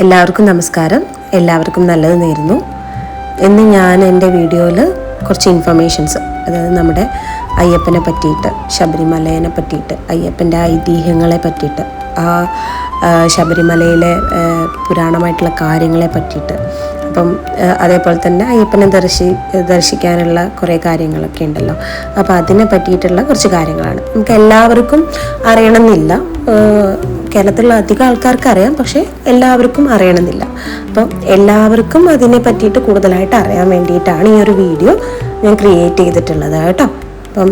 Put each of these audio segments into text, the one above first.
എല്ലാവർക്കും നമസ്കാരം. എല്ലാവർക്കും നല്ലത് നേരുന്നു. ഇന്ന് ഞാൻ എൻ്റെ വീഡിയോയിൽ കുറച്ച് ഇൻഫർമേഷൻസ്, അതായത് നമ്മുടെ അയ്യപ്പനെ പറ്റിയിട്ട്, ശബരിമലയെ പറ്റിയിട്ട്, അയ്യപ്പൻ്റെ ഐതിഹ്യങ്ങളെ പറ്റിയിട്ട്, ആ ശബരിമലയിലെ പുരാണമായിട്ടുള്ള കാര്യങ്ങളെ പറ്റിയിട്ട്, അപ്പം അതേപോലെ തന്നെ അയ്യപ്പനെ ദർശിക്കാനുള്ള കുറേ കാര്യങ്ങളൊക്കെ ഉണ്ടല്ലോ. അപ്പോൾ അതിനെ പറ്റിയിട്ടുള്ള കുറച്ച് കാര്യങ്ങളാണ്. നമുക്ക് എല്ലാവർക്കും അറിയണമെന്നില്ല. കേരളത്തിലുള്ള അധികം ആൾക്കാർക്ക് അറിയാം, പക്ഷേ എല്ലാവർക്കും അറിയണമെന്നില്ല. അപ്പം എല്ലാവർക്കും അതിനെ പറ്റിയിട്ട് കൂടുതലായിട്ട് അറിയാൻ വേണ്ടിയിട്ടാണ് ഈ ഒരു വീഡിയോ ഞാൻ ക്രിയേറ്റ് ചെയ്തിട്ടുള്ളത് കേട്ടോ. അപ്പം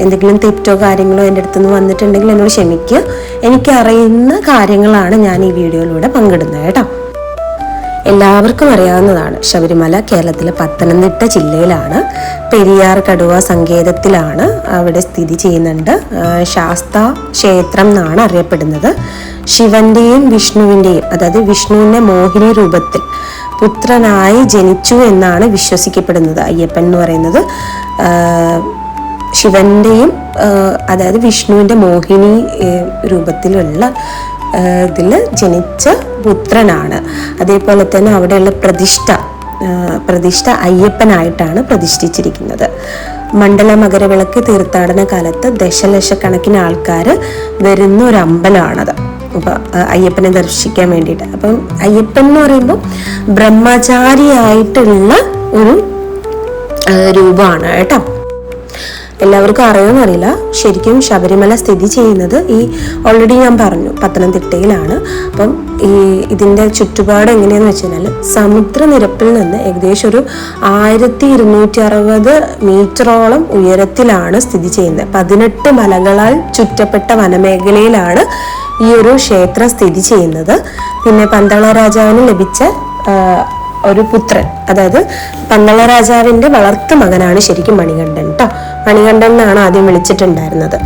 എന്തെങ്കിലും തെറ്റോ കാര്യങ്ങളോ എൻ്റെ അടുത്തുനിന്ന് വന്നിട്ടുണ്ടെങ്കിൽ എന്നോട് ക്ഷമിക്കുക. എനിക്കറിയുന്ന കാര്യങ്ങളാണ് ഞാൻ ഈ വീഡിയോയിലൂടെ പങ്കിടുന്നത് കേട്ടോ. എല്ലാവർക്കും അറിയാവുന്നതാണ്, ശബരിമല കേരളത്തിലെ പത്തനംതിട്ട ജില്ലയിലാണ്, പെരിയാർ കടുവ സങ്കേതത്തിലാണ് അവിടെ സ്ഥിതി ചെയ്യുന്നുണ്ട്. ശാസ്താ ക്ഷേത്രം എന്നാണ് അറിയപ്പെടുന്നത്. ശിവന്റെയും വിഷ്ണുവിൻ്റെയും, അതായത് വിഷ്ണുവിൻ്റെ മോഹിനി രൂപത്തിൽ പുത്രനായി ജനിച്ചു എന്നാണ് വിശ്വസിക്കപ്പെടുന്നത്. അയ്യപ്പൻ എന്ന് പറയുന്നത് ശിവന്റെയും അതായത് വിഷ്ണുവിൻ്റെ മോഹിനി രൂപത്തിലുള്ള ഇതിൽ ജനിച്ച പുത്രനാണ്. അതേപോലെ തന്നെ അവിടെയുള്ള പ്രതിഷ്ഠ അയ്യപ്പനായിട്ടാണ് പ്രതിഷ്ഠിച്ചിരിക്കുന്നത്. മണ്ഡല മകരവിളക്ക് തീർത്ഥാടന കാലത്ത് ദശലക്ഷക്കണക്കിന് ആൾക്കാർ വരുന്ന ഒരു അമ്പലമാണത്. അപ്പം അയ്യപ്പനെ ദർശിക്കാൻ വേണ്ടിയിട്ട്. അപ്പം അയ്യപ്പൻ എന്ന് പറയുമ്പോൾ ബ്രഹ്മചാരിയായിട്ടുള്ള ഒരു രൂപമാണ് കേട്ടോ. എല്ലാവർക്കും അറിയുമെന്നറിയില്ല. ശരിക്കും ശബരിമല സ്ഥിതി ചെയ്യുന്നത് ഓൾറെഡി ഞാൻ പറഞ്ഞു, പത്തനംതിട്ടയിലാണ്. അപ്പം ഇതിൻ്റെ ചുറ്റുപാട് എങ്ങനെയാണെന്ന് വെച്ച് കഴിഞ്ഞാൽ, സമുദ്രനിരപ്പിൽ നിന്ന് ഏകദേശം ഒരു 1260 മീറ്ററോളം ഉയരത്തിലാണ് സ്ഥിതി ചെയ്യുന്നത്. 18 മലകളാൽ ചുറ്റപ്പെട്ട വനമേഖലയിലാണ് ഈ ഒരു ക്ഷേത്രം സ്ഥിതി ചെയ്യുന്നത്. പിന്നെ പന്തള രാജാവിന് ലഭിച്ച ഒരു പുത്രൻ, അതായത് പന്തള രാജാവിൻ്റെ വളർത്തു മകനാണ് ശരിക്കും മണികണ്ഠൻ കേട്ടോ. മണികണ്ഠൻ എന്നാണ് ആദ്യം വിളിച്ചിട്ടുണ്ടായിരുന്നത്.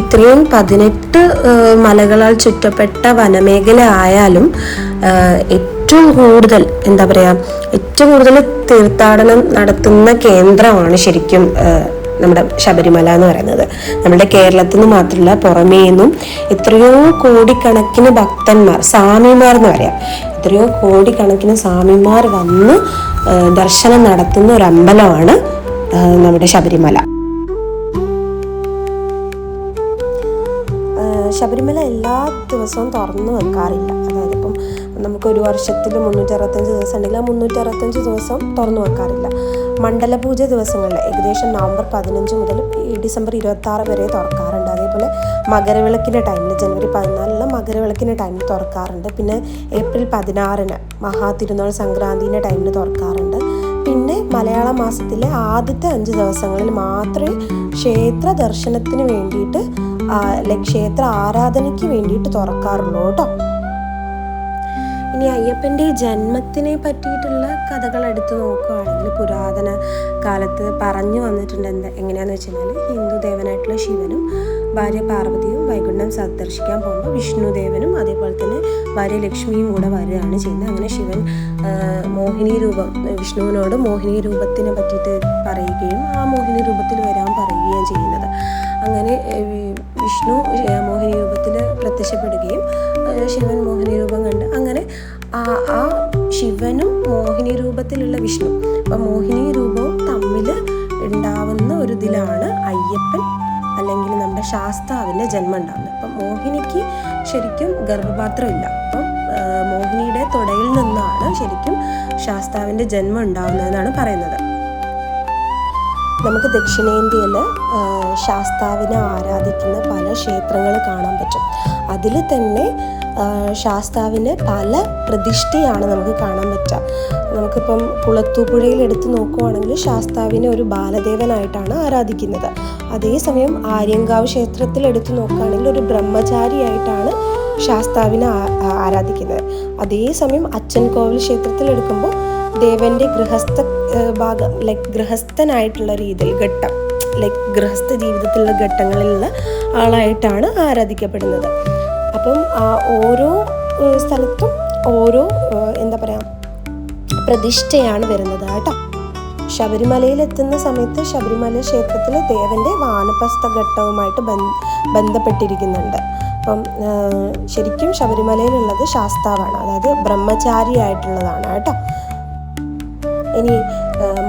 ഇത്രയും 18 മലകളാൽ ചുറ്റപ്പെട്ട വനമേഖല ആയാലും ഏറ്റവും കൂടുതൽ ഏറ്റവും കൂടുതൽ തീർത്ഥാടനം നടത്തുന്ന കേന്ദ്രമാണ് ശരിക്കും നമ്മുടെ ശബരിമല എന്ന് പറയുന്നത്. നമ്മുടെ കേരളത്തിൽ നിന്ന് മാത്രമല്ല, പുറമേ നിന്നും എത്രയോ കോടിക്കണക്കിന് ഭക്തന്മാർ, സ്വാമിമാർ എന്ന് പറയാം, എത്രയോ കോടിക്കണക്കിന് സ്വാമിമാർ വന്ന് ദർശനം നടത്തുന്ന ഒരു അമ്പലമാണ് നമ്മുടെ ശബരിമല. ശബരിമല എല്ലാ ദിവസവും തുറന്നു വെക്കാറില്ല. അതായത് ഇപ്പം നമുക്കൊരു വർഷത്തിൽ 365 ദിവസം ഉണ്ടെങ്കിൽ ആ 365 ദിവസം തുറന്നു വെക്കാറില്ല. മണ്ഡലപൂജ ദിവസങ്ങളിൽ ഏകദേശം നവംബർ 15 മുതൽ ഡിസംബർ 26 വരെ തുറക്കാറുണ്ട്. അതേപോലെ മകരവിളക്കിൻ്റെ ടൈമിൽ ജനുവരി 14 മകരവിളക്കിൻ്റെ ടൈമിൽ തുറക്കാറുണ്ട്. പിന്നെ ഏപ്രിൽ 16 മഹാതിരുനാൾ സംക്രാന്തിൻ്റെ ടൈമിൽ തുറക്കാറുണ്ട്. പിന്നെ മലയാള മാസത്തിലെ ആദ്യത്തെ 5 ദിവസങ്ങളിൽ മാത്രമേ ക്ഷേത്ര ദർശനത്തിന് വേണ്ടിയിട്ട് ക്ഷേത്ര ആരാധനയ്ക്ക് വേണ്ടിയിട്ട് തുറക്കാറുള്ളൂ കേട്ടോ. ഇനി അയ്യപ്പൻ്റെ ജന്മത്തിനെ പറ്റിയിട്ടുള്ള കഥകൾ എടുത്ത് നോക്കുകയാണെങ്കിൽ, പുരാതന കാലത്ത് പറഞ്ഞു വന്നിട്ടുണ്ട് എങ്ങനെയാണെന്ന് വെച്ച് കഴിഞ്ഞാൽ, ഹിന്ദു ദേവനായിട്ടുള്ള ശിവനും ഭാര്യ പാർവതിയും വൈകുണ്ഠം സന്ദർശിക്കാൻ പോകുമ്പോൾ വിഷ്ണുദേവനും അതേപോലെ തന്നെ ഭാര്യ ലക്ഷ്മിയും കൂടെ വരികയാണ് ചെയ്യുന്നത്. അങ്ങനെ ശിവൻ വിഷ്ണുവിനോട് മോഹിനി രൂപത്തിനെ പറ്റിയിട്ട് പറയുകയും ആ മോഹിനി രൂപത്തിൽ വരാൻ പറയുകയും ചെയ്യുന്നത്. അങ്ങനെ വിഷ്ണു മോഹിനി രൂപത്തിൽ പ്രത്യക്ഷപ്പെടുകയും ശിവൻ മോഹിനി രൂപം കണ്ട് അങ്ങനെ ആ ശിവനും മോഹിനി രൂപത്തിലുള്ള വിഷ്ണു, അപ്പം മോഹിനി രൂപവും തമ്മിൽ ഉണ്ടാവുന്ന ഒരു ഇതിലാണ് അയ്യപ്പൻ അല്ലെങ്കിൽ നമ്മുടെ ശാസ്താവിൻ്റെ ജന്മം ഉണ്ടാകുന്നത്. അപ്പം മോഹിനിക്ക് ശരിക്കും ഗർഭപാത്രമില്ല. അപ്പം മോഹിനിയുടെ തുടയിൽ നിന്നാണ് ശരിക്കും ശാസ്താവിൻ്റെ ജന്മം ഉണ്ടാകുന്നതെന്നാണ് പറയുന്നത്. നമുക്ക് ദക്ഷിണേന്ത്യയിൽ ശാസ്താവിനെ ആരാധിക്കുന്ന പല ക്ഷേത്രങ്ങൾ കാണാൻ പറ്റും. അതിൽ തന്നെ ശാസ്താവിന് പല പ്രതിഷ്ഠയാണ് നമുക്ക് കാണാൻ പറ്റുക. നമുക്കിപ്പം കുളത്തൂപ്പുഴയിൽ എടുത്ത് നോക്കുകയാണെങ്കിൽ ശാസ്താവിനെ ഒരു ബാലദേവനായിട്ടാണ് ആരാധിക്കുന്നത്. അതേസമയം ആര്യങ്കാവ് ക്ഷേത്രത്തിൽ എടുത്ത് നോക്കുകയാണെങ്കിൽ ഒരു ബ്രഹ്മചാരിയായിട്ടാണ് ശാസ്താവിനെ ആരാധിക്കുന്നത്. അതേസമയം അച്ചൻകോവിൽ ക്ഷേത്രത്തിൽ എടുക്കുമ്പോൾ ദേവന്റെ ഗൃഹസ്ഥനായിട്ടുള്ള രീതിയിൽ ഗൃഹസ്ഥ ജീവിതത്തിലുള്ള ഘട്ടങ്ങളിലുള്ള ആളായിട്ടാണ് ആരാധിക്കപ്പെടുന്നത്. അപ്പം ഓരോ സ്ഥലത്തും ഓരോ പ്രതിഷ്ഠയാണ് വരുന്നത് കേട്ടോ. ശബരിമലയിൽ എത്തുന്ന സമയത്ത് ശബരിമല ക്ഷേത്രത്തിൽ ദേവന്റെ വാനപ്രസ്ഥ ഘട്ടവുമായിട്ട് ബന്ധപ്പെട്ടിരിക്കുന്നുണ്ട്. അപ്പം ശരിക്കും ശബരിമലയിലുള്ളത് ശാസ്താവാണ്, അതായത് ബ്രഹ്മചാരിയായിട്ടുള്ളതാണ് കേട്ടോ. ഇനി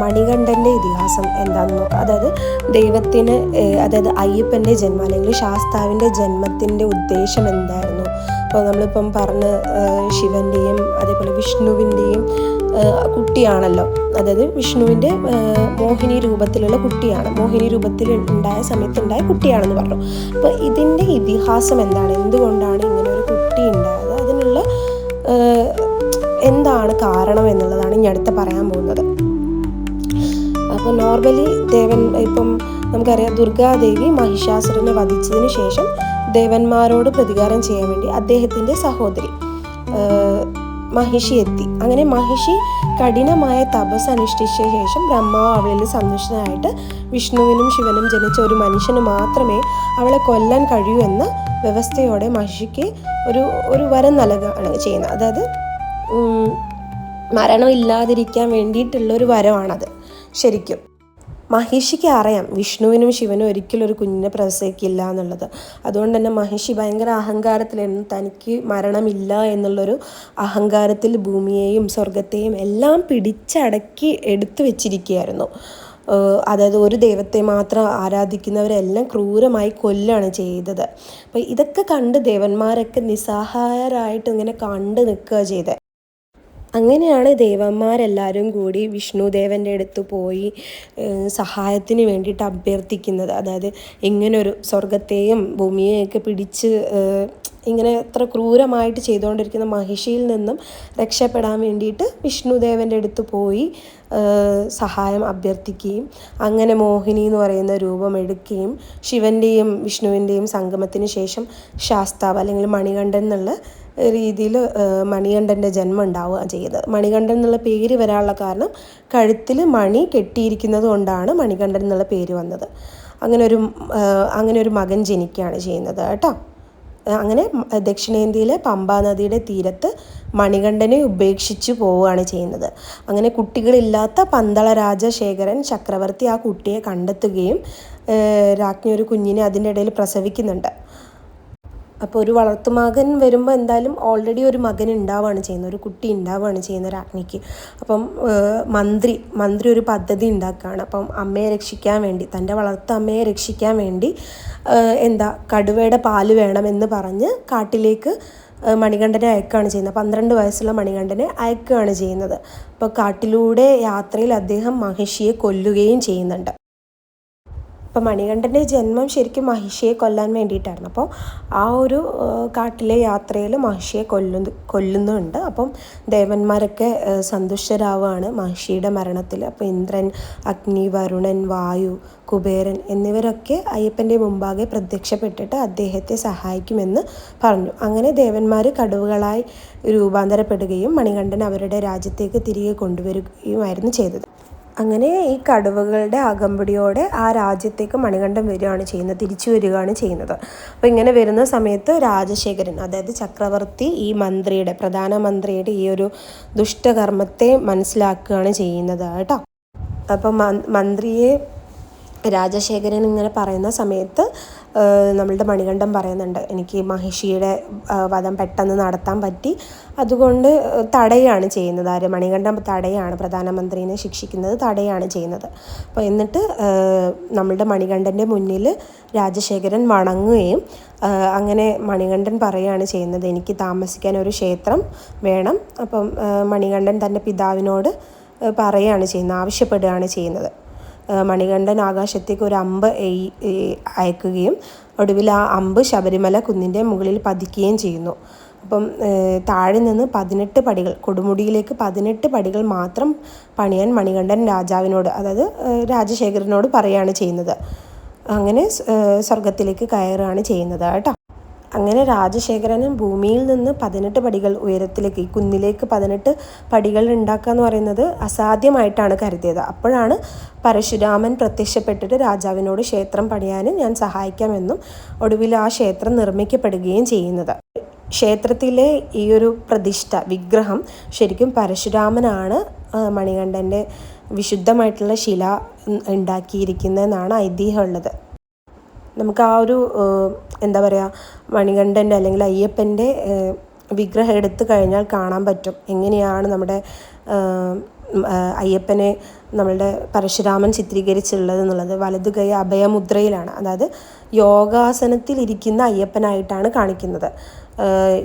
മണികണ്ഠൻ്റെ ഇതിഹാസം എന്താണെന്ന് നോക്കാം. അതായത് ദൈവത്തിന്, അതായത് അയ്യപ്പൻ്റെ ജന്മം അല്ലെങ്കിൽ ശാസ്താവിൻ്റെ ജന്മത്തിൻ്റെ ഉദ്ദേശം എന്തായിരുന്നു? അപ്പോൾ നമ്മളിപ്പം പറഞ്ഞ ശിവൻ്റെയും അതേപോലെ വിഷ്ണുവിൻ്റെയും കുട്ടിയാണല്ലോ, അതായത് വിഷ്ണുവിൻ്റെ മോഹിനി രൂപത്തിലുള്ള കുട്ടിയാണ്, മോഹിനി രൂപത്തിൽ ഉണ്ടായ സമയത്തുണ്ടായ കുട്ടിയാണെന്ന് പറഞ്ഞു. അപ്പോൾ ഇതിൻ്റെ ഇതിഹാസം എന്താണ്, എന്തുകൊണ്ടാണ് ഇങ്ങനെ ഒരു കുട്ടി ഉണ്ടായത്, അതിനുള്ള എന്താണ് കാരണം എന്നുള്ളതാണ് ഇനി അടുത്ത് പറയാൻ പോകുന്നത്. അപ്പോൾ നോർമലി ഇപ്പം നമുക്കറിയാം, ദുർഗാദേവി മഹിഷാസുരനെ വധിച്ചതിന് ശേഷം ദേവന്മാരോട് പ്രതികാരം ചെയ്യാൻ വേണ്ടി അദ്ദേഹത്തിൻ്റെ സഹോദരി മഹിഷി എത്തി. അങ്ങനെ മഹിഷി കഠിനമായ തപസ് അനുഷ്ഠിച്ച ശേഷം ബ്രഹ്മാവ് അവളിൽ സന്തുഷ്ടനായിട്ട് വിഷ്ണുവിനും ശിവനും ജനിച്ച ഒരു മനുഷ്യന് മാത്രമേ അവളെ കൊല്ലാൻ കഴിയൂ എന്ന വ്യവസ്ഥയോടെ മഹിഷിക്ക് ഒരു വരം നൽകുകയാണ് ചെയ്യുന്നത്. അതായത് മരണം ഇല്ലാതിരിക്കാൻ വേണ്ടിയിട്ടുള്ളൊരു വരമാണത്. ശരിക്കും മഹിഷിക്ക് അറിയാം വിഷ്ണുവിനും ശിവനും ഒരിക്കലും ഒരു കുഞ്ഞിനെ പ്രസവിക്കില്ല എന്നുള്ളത്. അതുകൊണ്ട് തന്നെ മഹിഷി ഭയങ്കര അഹങ്കാരത്തിലായിരുന്നു. തനിക്ക് മരണമില്ല എന്നുള്ളൊരു അഹങ്കാരത്തിൽ ഭൂമിയെയും സ്വർഗത്തെയും എല്ലാം പിടിച്ചടക്കി എടുത്തു വെച്ചിരിക്കുകയായിരുന്നു. അതായത് ഒരു ദൈവത്തെ മാത്രം ആരാധിക്കുന്നവരെല്ലാം ക്രൂരമായി കൊല്ലാണ് ചെയ്തത്. അപ്പോൾ ഇതൊക്കെ കണ്ട് ദേവന്മാരൊക്കെ നിസ്സഹായരായിട്ട് ഇങ്ങനെ കണ്ടു നിൽക്കുക ചെയ്തത്. അങ്ങനെയാണ് ദേവന്മാരെല്ലാവരും കൂടി വിഷ്ണുദേവൻ്റെ അടുത്ത് പോയി സഹായത്തിന് വേണ്ടിയിട്ട് അഭ്യർത്ഥിക്കുന്നത്. അതായത് ഇങ്ങനൊരു സ്വർഗത്തെയും ഭൂമിയെയൊക്കെ പിടിച്ച് ഇങ്ങനെ എത്ര ക്രൂരമായിട്ട് ചെയ്തുകൊണ്ടിരിക്കുന്ന മഹിഷിയിൽ നിന്നും രക്ഷപ്പെടാൻ വേണ്ടിയിട്ട് വിഷ്ണുദേവൻ്റെ അടുത്ത് പോയി സഹായം അഭ്യർത്ഥിക്കുകയും അങ്ങനെ മോഹിനി എന്ന് പറയുന്ന രൂപം എടുക്കുകയും ശിവൻ്റെയും വിഷ്ണുവിൻ്റെയും സംഗമത്തിന് ശേഷം ശാസ്താവ് അല്ലെങ്കിൽ മണികണ്ഠൻ എന്നുള്ള രീതിയിൽ മണികണ്ഠൻ്റെ ജന്മം ഉണ്ടാവുക ചെയ്തത്. മണികണ്ഠൻ എന്നുള്ള പേര് വരാനുള്ള കാരണം കഴുത്തിൽ മണി കെട്ടിയിരിക്കുന്നത് കൊണ്ടാണ് മണികണ്ഠൻ എന്നുള്ള പേര് വന്നത്. അങ്ങനെ ഒരു മകൻ ജനിക്കുകയാണ് ചെയ്യുന്നത് കേട്ടോ. അങ്ങനെ ദക്ഷിണേന്ത്യയിലെ പമ്പാ നദിയുടെ തീരത്ത് മണികണ്ഠനെ ഉപേക്ഷിച്ച് പോവുകയാണ് ചെയ്യുന്നത്. അങ്ങനെ കുട്ടികളില്ലാത്ത പന്തള രാജശേഖരൻ ചക്രവർത്തി ആ കുട്ടിയെ കണ്ടെത്തുകയും രാജ്ഞി ഒരു കുഞ്ഞിനെ അതിൻ്റെ ഇടയിൽ പ്രസവിക്കുന്നുണ്ട്. അപ്പോൾ ഒരു വളർത്തുമകൻ വരുമ്പോൾ എന്തായാലും ഓൾറെഡി ഒരു മകൻ ഉണ്ടാവുകയാണ് ചെയ്യുന്നത്, ഒരു കുട്ടി ഉണ്ടാവുകയാണ് ചെയ്യുന്ന രാജ്ഞിക്ക്. അപ്പം മന്ത്രി ഒരു പദ്ധതി ഉണ്ടാക്കുകയാണ്. അപ്പം അമ്മയെ രക്ഷിക്കാൻ വേണ്ടി, തൻ്റെ അമ്മയെ രക്ഷിക്കാൻ വേണ്ടി കടുവയുടെ പാല് വേണമെന്ന് പറഞ്ഞ് കാട്ടിലേക്ക് മണികണ്ഠനെ അയക്കുകയാണ് ചെയ്യുന്നത്. 12 വയസ്സുള്ള മണികണ്ഠനെ അയക്കുകയാണ് ചെയ്യുന്നത്. അപ്പോൾ കാട്ടിലൂടെ യാത്രയിൽ അദ്ദേഹം മഹിഷിയെ കൊല്ലുകയും ചെയ്യുന്നുണ്ട്. അപ്പോൾ മണികണ്ഠൻ്റെ ജന്മം ശരിക്കും മഹിഷിയെ കൊല്ലാൻ വേണ്ടിയിട്ടായിരുന്നു. അപ്പോൾ ആ ഒരു കാട്ടിലെ യാത്രയിൽ മഹിഷിയെ കൊല്ലുന്നുണ്ട്. അപ്പം ദേവന്മാരൊക്കെ സന്തുഷ്ടരാവുകയാണ് മഹിഷിയുടെ മരണത്തിൽ. അപ്പോൾ ഇന്ദ്രൻ, അഗ്നി, വരുണൻ, വായു, കുബേരൻ എന്നിവരൊക്കെ അയ്യപ്പൻ്റെ മുമ്പാകെ പ്രത്യക്ഷപ്പെട്ടിട്ട് അദ്ദേഹത്തെ സഹായിക്കുമെന്ന് പറഞ്ഞു. അങ്ങനെ ദേവന്മാർ കടുവകളായി രൂപാന്തരപ്പെടുകയും മണികണ്ഠൻ അവരുടെ രാജ്യത്തേക്ക് തിരികെ കൊണ്ടുവരികയുമായിരുന്നു ചെയ്തത്. അങ്ങനെ ഈ കടുവകളുടെ അകമ്പടിയോടെ ആ രാജ്യത്തേക്ക് മണികണ്ഠൻ തിരിച്ചു വരികയാണ് ചെയ്യുന്നത്. അപ്പോൾ ഇങ്ങനെ വരുന്ന സമയത്ത് രാജശേഖരൻ, അതായത് ചക്രവർത്തി, ഈ പ്രധാനമന്ത്രിയുടെ ഈ ഒരു ദുഷ്ടകർമ്മത്തെ മനസ്സിലാക്കുകയാണ് ചെയ്യുന്നത് കേട്ടോ. അപ്പം മന്ത്രിയെ രാജശേഖരൻ ഇങ്ങനെ പറയുന്ന സമയത്ത് നമ്മളുടെ മണികണ്ഠൻ പറയുന്നുണ്ട്, എനിക്ക് മഹിഷിയുടെ വധം പെട്ടെന്ന് നടത്താൻ പറ്റി, അതുകൊണ്ട് തടയാണ് ചെയ്യുന്നത്. മണികണ്ഠൻ തടയാണ്, പ്രധാനമന്ത്രിനെ ശിക്ഷിക്കുന്നത് തടയാണ് ചെയ്യുന്നത്. അപ്പോൾ എന്നിട്ട് നമ്മളുടെ മണികണ്ഠൻ്റെ മുന്നിൽ രാജശേഖരൻ വണങ്ങുകയും അങ്ങനെ മണികണ്ഠൻ പറയുകയാണ് ചെയ്യുന്നത്, എനിക്ക് താമസിക്കാൻ ഒരു ക്ഷേത്രം വേണം. അപ്പം മണികണ്ഠൻ തൻ്റെ പിതാവിനോട് ആവശ്യപ്പെടുകയാണ് ചെയ്യുന്നത്. മണികണ്ഠൻ ആകാശത്തേക്ക് ഒരു അമ്പ് അയക്കുകയും ഒടുവിൽ ആ അമ്പ് ശബരിമല കുന്നിൻ്റെ മുകളിൽ പതിക്കുകയും ചെയ്യുന്നു. അപ്പം താഴെ നിന്ന് 18 പടികൾ, കൊടുമുടിയിലേക്ക് 18 പടികൾ മാത്രം പണിയാൻ മണികണ്ഠൻ രാജാവിനോട്, അതായത് രാജശേഖരനോട് പറയുകയാണ് ചെയ്യുന്നത്. അങ്ങനെ സ്വർഗത്തിലേക്ക് കയറുകയാണ് ചെയ്യുന്നത് കേട്ടോ. അങ്ങനെ രാജശേഖരനും ഭൂമിയിൽ നിന്ന് 18 പടികൾ ഉയരത്തിലേക്ക്, ഈ കുന്നിലേക്ക് 18 പടികൾ ഉണ്ടാക്കുക എന്ന് പറയുന്നത് അസാധ്യമായിട്ടാണ് കരുതിയത്. അപ്പോഴാണ് പരശുരാമൻ പ്രത്യക്ഷപ്പെട്ടിട്ട് രാജാവിനോട് ക്ഷേത്രം പണിയാനും ഞാൻ സഹായിക്കാമെന്നും ഒടുവിൽ ആ ക്ഷേത്രം നിർമ്മിക്കപ്പെടുകയും ചെയ്യുന്നത്. ക്ഷേത്രത്തിലെ ഈ ഒരു വിഗ്രഹം ശരിക്കും പരശുരാമനാണ് മണികണ്ഠൻ്റെ വിശുദ്ധമായിട്ടുള്ള ശില ഉണ്ടാക്കിയിരിക്കുന്നതെന്നാണ് ഐതിഹ്യമുള്ളത്. നമുക്ക് ആ ഒരു എന്താ പറയുക, മണികണ്ഠൻ്റെ അല്ലെങ്കിൽ അയ്യപ്പൻ്റെ വിഗ്രഹം എടുത്തു കഴിഞ്ഞാൽ കാണാൻ പറ്റും എങ്ങനെയാണ് നമ്മുടെ അയ്യപ്പനെ നമ്മളുടെ പരശുരാമൻ ചിത്രീകരിച്ചുള്ളത് എന്നുള്ളത്. വലതു കൈ അഭയമുദ്രയിലാണ്, അതായത് യോഗാസനത്തിലിരിക്കുന്ന അയ്യപ്പനായിട്ടാണ് കാണിക്കുന്നത്.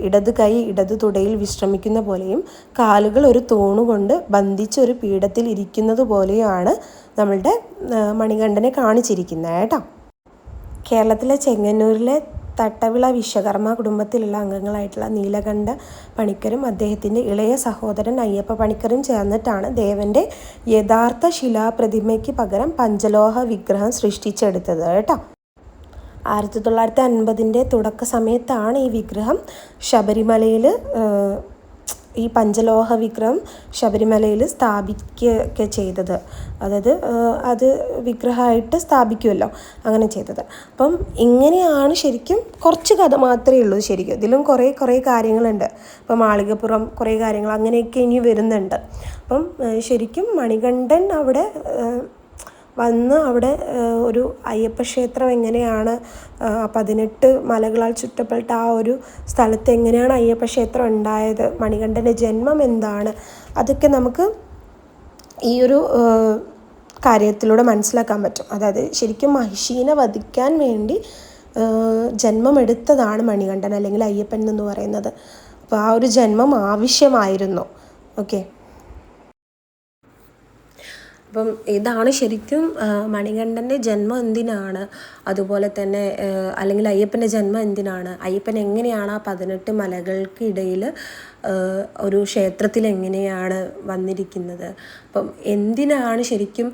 ഇടത് കൈ ഇടത് തുടയിൽ വിശ്രമിക്കുന്ന പോലെയും കാലുകൾ ഒരു തൂണുകൊണ്ട് ബന്ധിച്ച് ഒരു പീഠത്തിൽ ഇരിക്കുന്നത് പോലെയുമാണ് നമ്മളുടെ മണികണ്ഠനെ കാണിച്ചിരിക്കുന്നത് കേട്ടോ. കേരളത്തിലെ ചെങ്ങന്നൂരിലെ തട്ടവിള വിശ്വകർമ്മ കുടുംബത്തിലുള്ള അംഗങ്ങളായിട്ടുള്ള നീലകണ്ഠ പണിക്കരും അദ്ദേഹത്തിൻ്റെ ഇളയ സഹോദരൻ അയ്യപ്പ പണിക്കരും ചേർന്നിട്ടാണ് ദേവൻ്റെ യഥാർത്ഥ ശിലാപ്രതിമയ്ക്ക് പകരം പഞ്ചലോഹ വിഗ്രഹം സൃഷ്ടിച്ചെടുത്തത് കേട്ടോ. 1950 തുടക്ക സമയത്താണ് ഈ വിഗ്രഹം ശബരിമലയിൽ, ഈ പഞ്ചലോഹ വിഗ്രഹം ശബരിമലയിൽ സ്ഥാപിക്കുകയൊക്കെ ചെയ്തത്. അതായത് അത് വിഗ്രഹമായിട്ട് സ്ഥാപിക്കുമല്ലോ, അങ്ങനെ ചെയ്തത്. അപ്പം ഇങ്ങനെയാണ് ശരിക്കും. കുറച്ച് കഥ മാത്രമേ ഉള്ളൂ ശരിക്കും, ഇതിലും കുറേ കാര്യങ്ങളുണ്ട്. ഇപ്പം മാളികപ്പുറം കുറേ കാര്യങ്ങൾ അങ്ങനെയൊക്കെ ഇനി വരുന്നുണ്ട്. അപ്പം ശരിക്കും മണികണ്ഠൻ അവിടെ വന്ന് അവിടെ ഒരു അയ്യപ്പ ക്ഷേത്രം എങ്ങനെയാണ് 18 മലകളാൽ ചുറ്റപ്പെട്ട ആ ഒരു സ്ഥലത്ത് എങ്ങനെയാണ് അയ്യപ്പ ക്ഷേത്രം ഉണ്ടായത്, മണികണ്ഠൻ്റെ ജന്മം എന്താണ്, അതൊക്കെ നമുക്ക് ഈ ഒരു കാര്യത്തിലൂടെ മനസ്സിലാക്കാൻ പറ്റും. അതായത് ശരിക്കും മഹിഷീനെ വധിക്കാൻ വേണ്ടി ജന്മമെടുത്തതാണ് മണികണ്ഠൻ അല്ലെങ്കിൽ അയ്യപ്പൻ എന്ന് പറയുന്നത്. അപ്പോൾ ആ ഒരു ജന്മം ആവശ്യമായിരുന്നു. ഓക്കെ, അപ്പം ഇതാണ് ശരിക്കും മണികണ്ഠൻ്റെ ജന്മം എന്തിനാണ്, അതുപോലെ തന്നെ അല്ലെങ്കിൽ അയ്യപ്പൻ്റെ ജന്മം എന്തിനാണ്, അയ്യപ്പൻ എങ്ങനെയാണ് ആ 18 മലകൾക്ക് ഇടയിൽ ഒരു ക്ഷേത്രത്തിൽ എങ്ങനെയാണ് വന്നിരിക്കുന്നത്, അപ്പം എന്തിനാണ് ശരിക്കും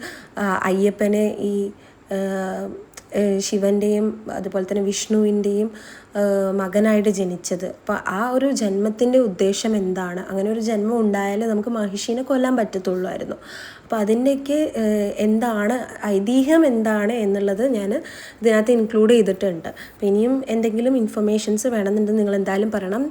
അയ്യപ്പനെ ഈ ശിവൻ്റെയും അതുപോലെ തന്നെ വിഷ്ണുവിൻ്റെയും മകനായിട്ട് ജനിച്ചത്. അപ്പോൾ ആ ഒരു ജന്മത്തിൻ്റെ ഉദ്ദേശം എന്താണ്, അങ്ങനെ ഒരു ജന്മം ഉണ്ടായാലേ നമുക്ക് മഹിഷീനെ കൊല്ലാൻ പറ്റത്തുള്ളായിരുന്നു. അപ്പോൾ അതിൻ്റെയൊക്കെ എന്താണ് ഐതിഹ്യം എന്താണ് എന്നുള്ളത് ഞാൻ ഇതിനകത്ത് ഇൻക്ലൂഡ് ചെയ്തിട്ടുണ്ട്. അപ്പോൾ ഇനിയും എന്തെങ്കിലും ഇൻഫർമേഷൻസ് വേണമെന്നുണ്ടെങ്കിൽ നിങ്ങൾ എന്തായാലും പറയണം.